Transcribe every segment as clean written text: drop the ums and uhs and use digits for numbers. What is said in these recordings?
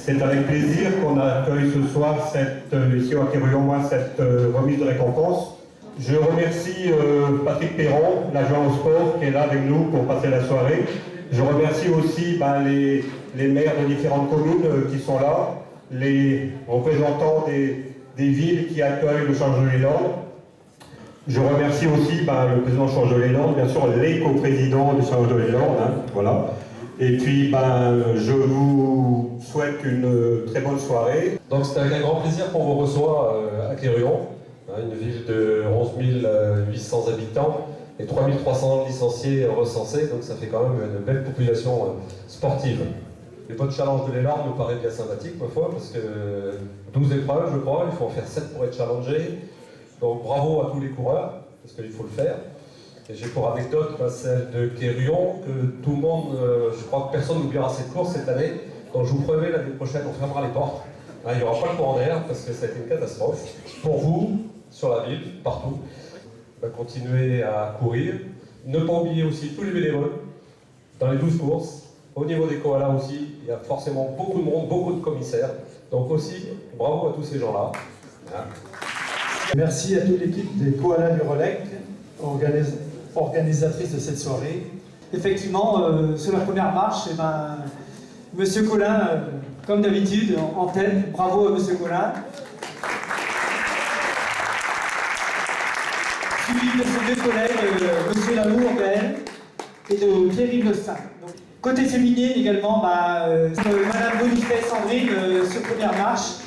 C'est avec plaisir qu'on accueille ce soir ici à Quéruillon, cette remise de récompense. Je remercie Patrick Perron, l'agent au sport, qui est là avec nous pour passer la soirée. Je remercie aussi les maires de différentes communes qui sont là, les représentants des villes qui accueillent le Change-de-Léland. Je remercie aussi le président Change-de-Léland, bien sûr les coprésidents du Change-de-Léland, voilà. Et puis je vous souhaite une très bonne soirée. Donc c'est avec un grand plaisir qu'on vous reçoit à Quéruillon, une ville de 11 800 habitants et 3 300 licenciés recensés, donc ça fait quand même une belle population sportive. Et votre challenge de l'élan me paraît bien sympathique, ma foi, parce que 12 épreuves, je crois, il faut en faire 7 pour être challengé. Donc bravo à tous les coureurs, parce qu'il faut le faire. Et j'ai pour anecdote celle de Quéruillon, que tout le monde, je crois que personne n'oubliera cette course cette année. Donc je vous promets, l'année prochaine, on fermera les portes. Il n'y aura pas de courant d'air, parce que ça a été une catastrophe. Pour vous, sur la ville, partout, continuez à courir. Ne pas oublier aussi tous les bénévoles dans les 12 courses. Au niveau des koalas aussi, il y a forcément beaucoup de monde, beaucoup de commissaires. Donc aussi, bravo à tous ces gens-là. Merci à toute l'équipe des Koalas du Relec, organisatrice de cette soirée. Effectivement, sur la première marche, Monsieur Collin, comme d'habitude, en tête. Bravo à Monsieur Collin. Suivi de ses deux collègues, Monsieur Lamour, Gaël, et de Pierre-Yves Le Saint. Côté féminin également, Madame Bonifay Sandrine sur première marche.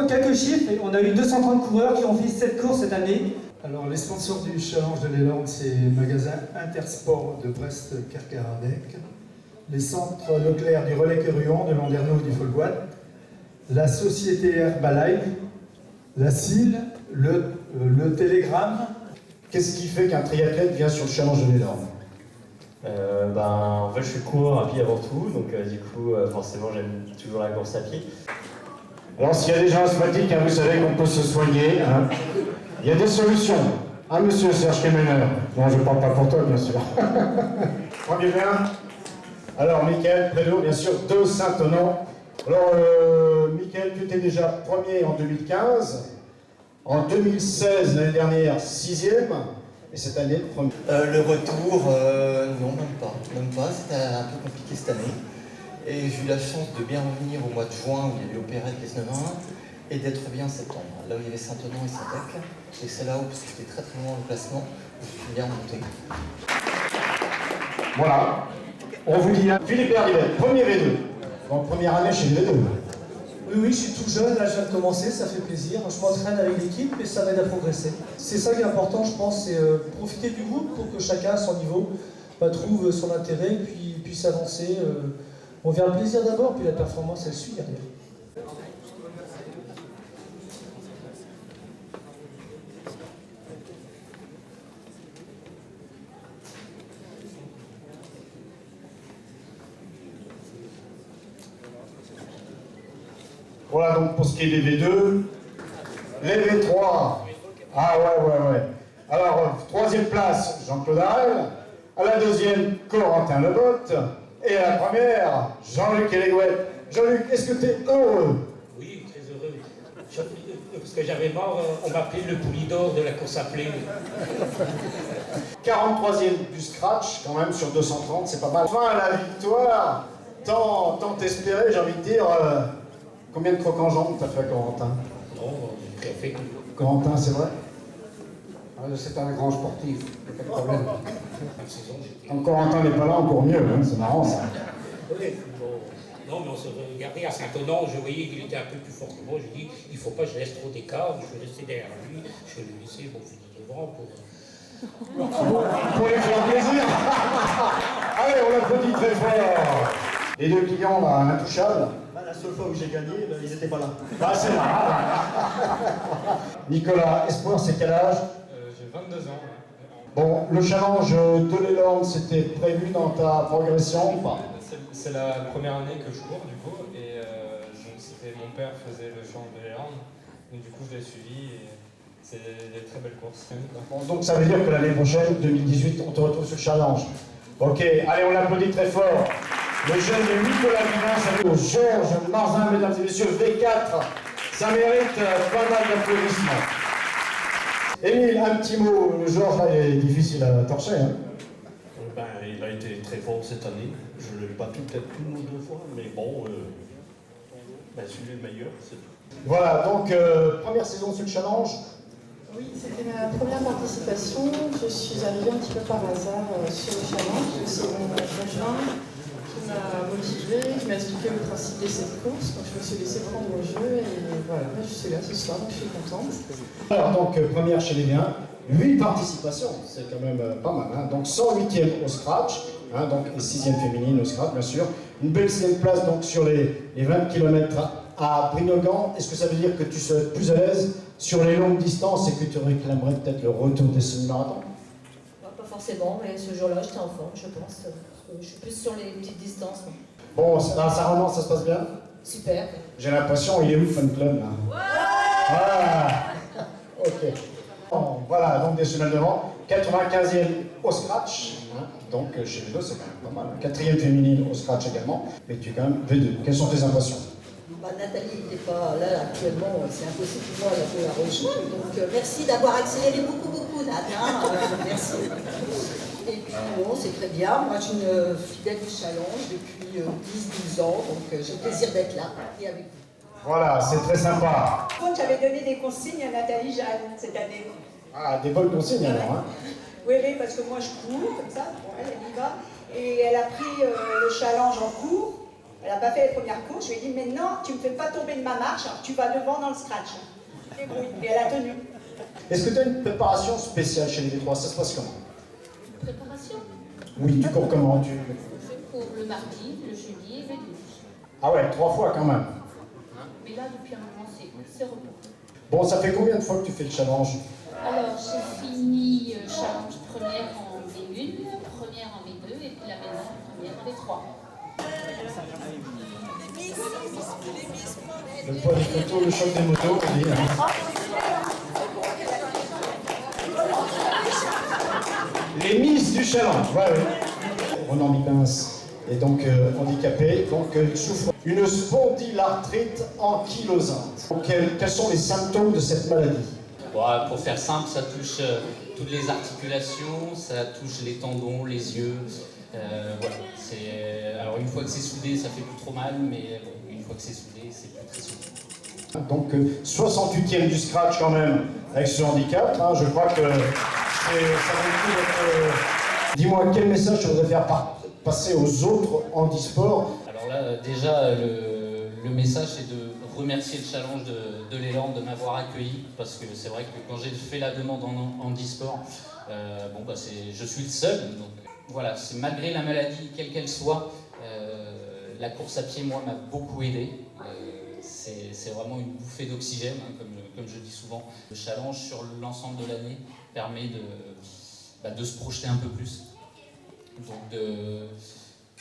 Quelques chiffres, on a eu 230 coureurs qui ont fait cette course cette année. Alors les sponsors du Challenge de l'Élan, c'est le magasin Intersport de Brest-Kerkeradec, les centres Leclerc du Relais Quéruillon, de Landerneau du Folgoat, la société Herbalife, la CIL, le Télégramme. Qu'est-ce qui fait qu'un triathlète vient sur le Challenge de l'Élan? En fait, je suis coureur à pied avant tout, donc du coup, forcément, j'aime toujours la course à pied. Alors, s'il y a des gens asthmatiques, vous savez qu'on peut se soigner. Il y a des solutions. Monsieur Serge Kemener. Non, je ne parle pas pour toi, bien sûr. Premier bien. Alors, Mickaël Prédo, bien sûr, de Saint-Onan. Alors, Mickaël, tu étais déjà premier en 2015. En 2016, l'année dernière, 6e. Et cette année, premier. Le retour, non, même pas. C'était un peu compliqué cette année. Et j'ai eu la chance de bien revenir au mois de juin où il y a eu l'opérette les 9-1 et d'être bien en septembre. Là où il y avait Saint-Onan et Saint-Ec. Et c'est là où, parce que j'étais très très loin au classement, je suis bien remonté. Voilà. On vous dit, Philippe Herrivet, premier V2. Donc première année chez les V2. Oui, je suis tout jeune, là je viens de commencer, ça fait plaisir. Je m'entraîne avec l'équipe et ça m'aide à progresser. C'est ça qui est important, je pense, c'est profiter du groupe pour que chacun à son niveau trouve son intérêt puis puisse avancer. On vient le plaisir d'abord, puis la performance elle suit derrière. Voilà donc pour ce qui est des V2. Les V3. Ah ouais. Alors, troisième place, Jean-Claude Harel. À la deuxième, Corentin Lebotte. Et à la première, Jean-Luc Elegouet. Jean-Luc, est-ce que tu es heureux? Oui, très heureux. Parce que j'avais marre, on m'appelait le Poulidor de la course à pied. 43e du scratch, quand même, sur 230, c'est pas mal. Enfin, la victoire, tant espéré, j'ai envie de dire. Combien de crocs en jambes t'as fait, Corentin? Non, j'ai fait que... Corentin, c'est vrai? C'est un grand sportif, il n'y a pas de problème. Quand Corentin n'est pas là, encore mieux, c'est marrant ça. Oui, bon. Non, mais on se regardait à Saint-Onan, je voyais qu'il était un peu plus fort que moi. Je dis, il ne faut pas que je laisse trop d'écart, je vais rester derrière lui, je vais le laisser finir devant pour... Pour lui faire plaisir. Allez, on l'applaudit très fort. Les deux clients, intouchables. La seule fois où j'ai gagné, ils n'étaient pas là. C'est marrant. Nicolas, espoir, c'est quel âge? J'ai 22 ans. Bon, le challenge de l'Élan, c'était prévu dans ta progression ou pas? C'est la première année que je cours, du coup, et mon père faisait le challenge de l'Élan, donc du coup je l'ai suivi, et c'est des très belles courses. Bon, donc ça veut dire que l'année prochaine, 2018, on te retrouve sur le challenge. Ok, allez, on l'applaudit très fort. Le jeune de Nicolas Villin, ça veut Georges Marzin, mesdames et messieurs, V4. Ça mérite pas mal d'applaudissements. Émile, un petit mot. Le Georges, là, il est difficile à torcher. Hein. Il a été très fort cette année. Je ne l'ai pas peut-être une ou deux fois, mais bon, celui le meilleur, c'est tout. Voilà, donc première saison sur le challenge. Oui, c'était ma première participation. Je suis arrivée un petit peu par hasard sur le challenge. C'est mon conjoint qui m'a motivée, qui m'a expliqué le principe de cette course. Donc je me suis laissée prendre au jeu et voilà, je suis là ce soir, donc je suis contente. Alors donc première chez les biens, 8 participations, c'est quand même pas mal. Hein. Donc 108e au scratch, hein, donc et 6e féminine au scratch bien sûr. Une belle 6e place donc sur les 20 km à Brinogan. Est-ce que ça veut dire que tu serais plus à l'aise sur les longues distances et que tu réclamerais peut-être le retour des semi-marathons? Pas forcément, mais ce jour-là, j'étais en forme, je pense. Je suis plus sur les petites distances. Bon, ça remonte, ça se passe bien? Super. J'ai l'impression, il est où le fan club là? Voilà. Ok. Bon, voilà, donc des semaines devant. 95e au scratch. Hein, donc chez les deux, c'est quand même pas mal. 4e féminine au scratch également. Mais tu es quand même V2. Quelles sont tes impressions? Nathalie n'était pas là actuellement, c'est impossible pour moi de la rejoindre. Donc merci d'avoir accéléré beaucoup, Nat. Hein, merci. Et puis bon, c'est très bien. Moi, je suis une fidèle du challenge depuis 10-12 ans, donc j'ai le plaisir d'être là et avec vous. Voilà, c'est très sympa. J'avais donné des consignes à Nathalie Jeanne cette année. Ah, des bonnes consignes alors, hein? Oui, parce que moi je cours, comme ça, bon, elle y va. Et elle a pris le challenge en cours. Elle n'a pas fait les premières courses. Je lui ai dit, mais non, tu ne me fais pas tomber de ma marche, tu vas devant dans le scratch. Et elle a tenu. Est-ce que tu as une préparation spéciale chez les V3? Ça se passe comment? Préparation? Oui, tu cours comment? Je cours le mardi, le jeudi et le dimanche. Ah ouais, 3 fois quand même. Mais là, depuis un moment, c'est repos. Bon, ça fait combien de fois que tu fais le challenge? Alors, j'ai fini challenge première en V1, première en V2 et puis là maintenant, première en V3. Le poids des photos, le choc des motos, on dit. Hein. Les Miss du challenge, ouais. Ronan Mipens est donc handicapé, donc il souffre d'une spondylarthrite ankylosante. Donc, quels sont les symptômes de cette maladie? Bon, pour faire simple, ça touche toutes les articulations, ça touche les tendons, les yeux. Voilà. Alors une fois que c'est soudé, ça fait plus trop mal, mais bon, une fois que c'est soudé, c'est plus très soudé. Donc 68e du scratch quand même avec ce handicap. Hein, je crois que ça vaut le coup d'être... Dis-moi, quel message tu voudrais faire passer aux autres handisports? Alors là, déjà, le message, c'est de remercier le challenge de l'élan de m'avoir accueilli, parce que c'est vrai que quand j'ai fait la demande en handisport, je suis le seul. Donc, voilà, c'est malgré la maladie, quelle qu'elle soit, la course à pied, moi, m'a beaucoup aidé. C'est vraiment une bouffée d'oxygène, hein, comme je dis souvent. Le challenge sur l'ensemble de l'année permet de se projeter un peu plus. Donc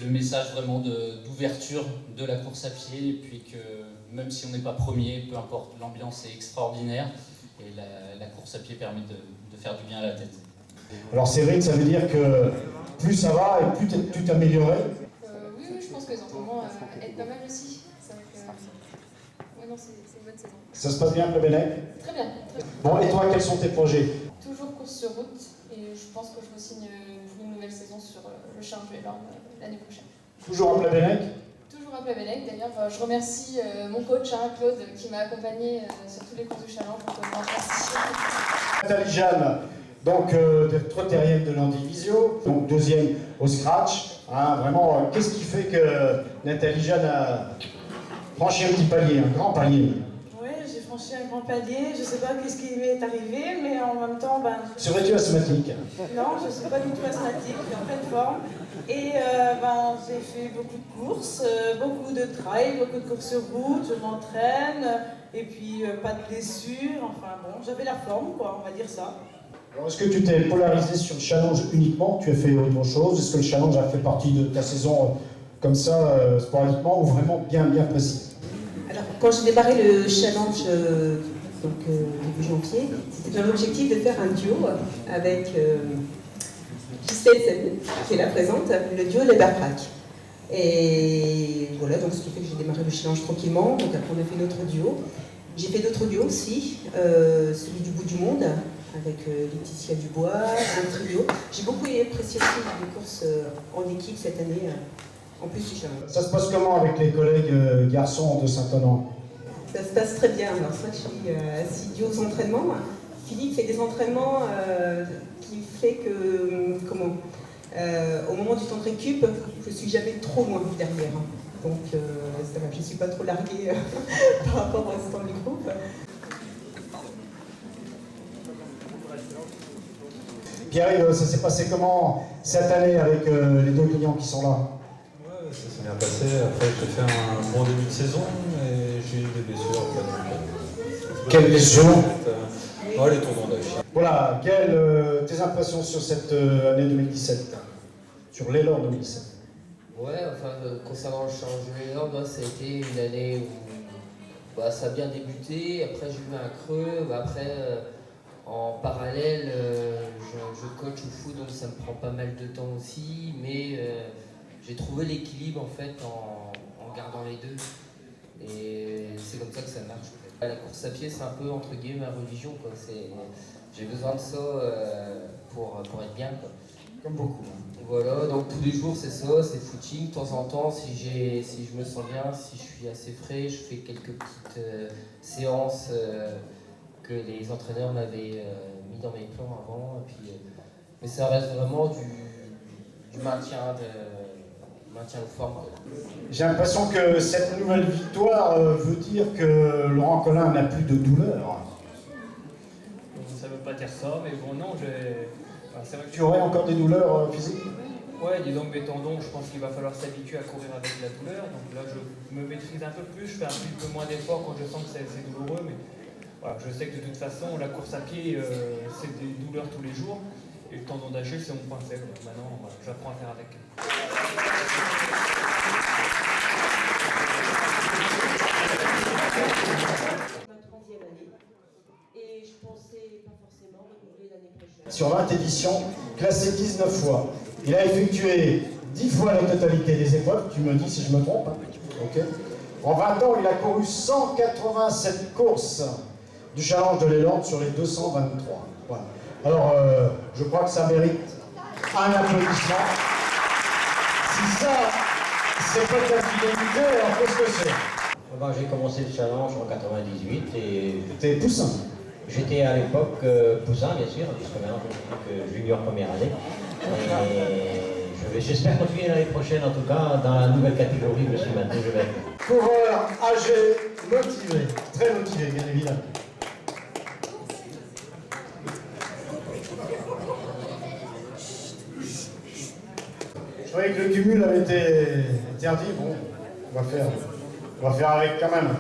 le message vraiment d'ouverture de la course à pied, et puis que même si on n'est pas premier, peu importe, l'ambiance est extraordinaire, et la course à pied permet de faire du bien à la tête. Alors c'est vrai que ça veut dire que plus ça va et plus tu t'améliorais? Oui, je pense que les entraînements aident pas mal aussi. C'est vrai que... Ouais, non, c'est une bonne saison. Ça se passe bien, Plébennec? Très bien. Bon, et toi, quels sont tes projets? Toujours course sur route, et je pense que je me signe une nouvelle saison sur le challenge de l'élan l'année prochaine. Toujours à Plébennec? Toujours à Plébennec, d'ailleurs. Je remercie mon coach, Claude, qui m'a accompagné sur tous les courses du challenge. Donc, merci. Nathalie Jeanne, donc trotterienne de l'Andivisio, donc 2e au scratch. Hein, vraiment, qu'est-ce qui fait que Nathalie Jeanne a franchi un petit palier, un grand palier? Oui, j'ai franchi un grand palier. Je ne sais pas qu'est-ce qui m'est arrivé, mais en même temps, Serais-tu asthmatique? Non, je ne suis pas du tout asthmatique, je suis en pleine forme. Et j'ai fait beaucoup de courses, beaucoup de trail, beaucoup de courses sur route, je m'entraîne, et puis pas de blessures, enfin bon, j'avais la forme, quoi, on va dire ça. Alors, est-ce que tu t'es polarisé sur le challenge uniquement? Tu as fait autre chose? Est-ce que le challenge a fait partie de ta saison comme ça, sporadiquement, ou vraiment bien précis? Alors, quand j'ai démarré le challenge début janvier, c'était un objectif de faire un duo avec Gisèle, qui est là présente, le duo Les Barbraques. Et voilà, donc ce qui fait que j'ai démarré le challenge tranquillement. Donc après on a fait notre duo. J'ai fait d'autres duos aussi, celui du bout du monde, avec Laetitia Dubois, un trio. J'ai beaucoup apprécié aussi les courses en équipe cette année, en plus du challenge. Ça se passe comment avec les collègues garçons de Saint-Onan? Ça se passe très bien. Alors soit je suis assidue aux entraînements. Philippe fait des entraînements qui fait que, au moment du temps de récup, je ne suis jamais trop loin derrière. Donc ça va, je ne suis pas trop larguée par rapport au restant du groupe. Pierre, ça s'est passé comment cette année avec les deux clients qui sont là? Ouais, ça s'est bien passé. Après, j'ai fait un bon début de saison et j'ai eu des blessures. Quelles blessures? Les tournants d'Achille. Voilà, Gaël, tes impressions sur cette année 2017? Sur l'élan 2017? Ouais, enfin, concernant le challenge de l'élan, ça a été une année où ça a bien débuté. Après, j'ai eu un creux. Après, en parallèle, je coach au foot, donc ça me prend pas mal de temps aussi. Mais j'ai trouvé l'équilibre en fait en gardant les deux. Et c'est comme ça que ça marche. En fait. La course à pied, c'est un peu entre guillemets ma religion. J'ai besoin de ça pour être bien. Quoi. Comme beaucoup. Voilà, donc tous les jours c'est ça, c'est footing. De temps en temps, si je me sens bien, si je suis assez frais, je fais quelques petites séances que les entraîneurs m'avaient mis dans mes plans avant. Et puis, mais ça reste vraiment du maintien de forme. J'ai l'impression que cette nouvelle victoire veut dire que Laurent Collin n'a plus de douleur. Ça veut pas dire ça, mais bon, non, c'est vrai que tu aurais encore des douleurs physiques? Ouais, disons que mes tendons, je pense qu'il va falloir s'habituer à courir avec la douleur. Donc là, je me maîtrise un peu plus, je fais un petit peu moins d'efforts quand je sens que c'est douloureux. Mais voilà, je sais que de toute façon, la course à pied, c'est des douleurs tous les jours. Et le tendon d'Achille, c'est mon point faible. Maintenant, voilà, j'apprends à faire avec. Et je pensais pas forcément renouveler l'année prochaine. Sur 20 éditions, classé 19 fois. Il a effectué 10 fois la totalité des épreuves, tu me dis si je me trompe. Hein. Okay. En 20 ans, il a couru 187 courses du challenge de l'élan sur les 223. Voilà. Alors, je crois que ça mérite un applaudissement. Si ça, c'est pas de la fidélité, alors qu'est-ce que c'est? J'ai commencé le challenge en 98 et... T'es poussin? J'étais à l'époque poussin, bien sûr, puisque maintenant je suis que junior première année. Et j'espère continuer l'année prochaine, en tout cas, dans la nouvelle catégorie, je suis maintenant, je vais. Coureur âgé, motivé, très motivé, bien évidemment. Je croyais que le cumul avait été interdit. Bon, on va faire avec quand même.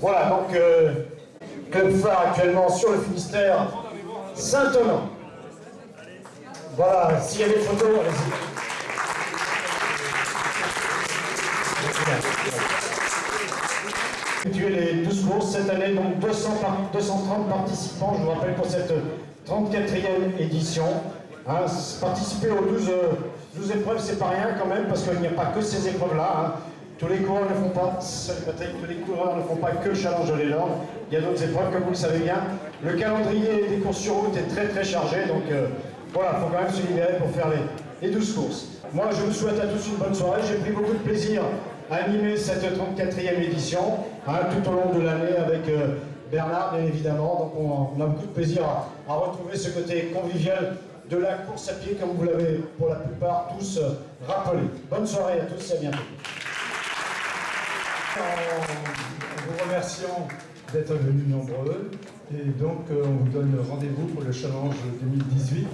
Voilà, donc, club phare actuellement sur le Finistère, Saint-Onan. Voilà, s'il y a des photos, allez-y. Tu es les 12 courses cette année, donc 230 participants, je vous rappelle, pour cette 34e édition. Hein, participer aux 12 épreuves, c'est pas rien quand même, parce qu'il n'y a pas que ces épreuves-là. Hein. Tous les coureurs ne font pas, tous les coureurs ne font pas que le challenge de l'élan. Il y a d'autres épreuves, comme vous le savez bien. Le calendrier des courses sur route est très très chargé, donc voilà, il faut quand même se libérer pour faire les 12 courses. Moi, je vous souhaite à tous une bonne soirée. J'ai pris beaucoup de plaisir à animer cette 34e édition, hein, tout au long de l'année avec Bernard, bien évidemment. Donc on a beaucoup de plaisir à retrouver ce côté convivial de la course à pied, comme vous l'avez pour la plupart tous rappelé. Bonne soirée à tous et à bientôt. En vous remerciant d'être venus nombreux, et donc on vous donne rendez-vous pour le challenge 2018.